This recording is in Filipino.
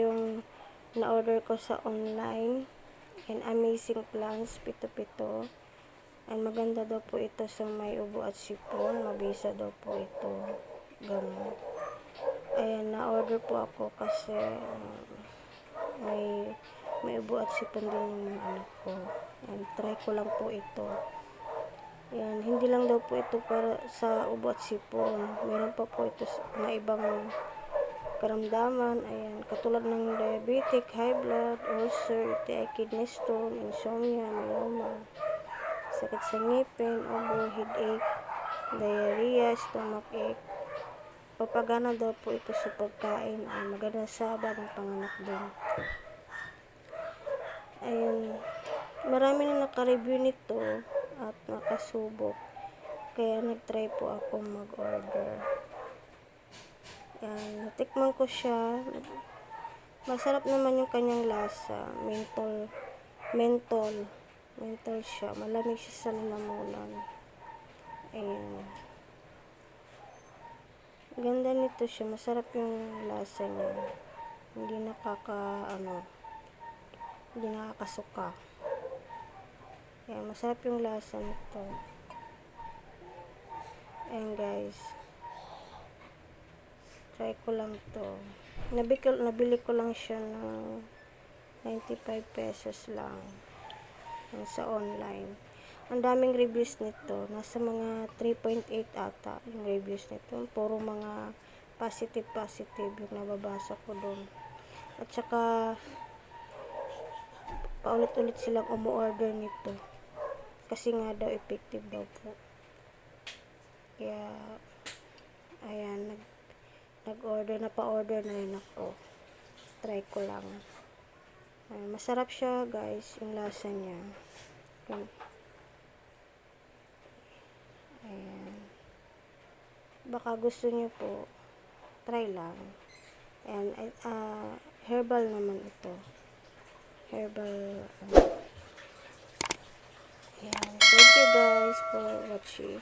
yung na-order ko sa online. And Amazing Plants, pito-pito. And maganda daw po ito sa may ubo at sipon. Mabisa daw po ito. Gamot. Ayan, na-order po ako kasi may ubo at sipon din yung mga anak ko. And try ko lang po ito. Ayan, hindi lang daw po ito para sa ubo at sipon. Meron pa po ito sa mga ibang karamdaman. Ayan, katulad ng diabetic, high blood, ulcer, UTI, kidney stone, insomnia, myeloma, sakit sa ngipin, ubo, headache, diarrhea, stomach ache. Papagana daw po ito sa pagkain. Ay maganda sa bagong panganak din. Ayun, marami na naka-review nito at nakasubok. Kaya nag-try po ako mag-order. Yan, natikman ko siya. Masarap naman yung kanyang lasa. Mentol siya. Malamig siya sa lalamunan. Ayan. Ganda nito siya. Masarap yung lasa niya. Hindi nakakasuka. Ayan, masarap yung lasa nito. Ayan guys. Try ko lang to. Nabili ko lang siya ng 95 pesos lang. Sa online. Ang daming reviews nito. Nasa mga 3.8 ata yung reviews nito. Puro mga positive yung nababasa ko doon. At saka paulit-ulit silang umu-order nito. Kasi nga daw effective daw po. Kaya ayan, nag-order na pa-order na rin ako. Try ko lang. Masarap siya guys, yung lasa niya. Ayan. Baka gusto niyo po, try lang. And herbal naman ito. Herbal. Ayan. Thank you guys for watching.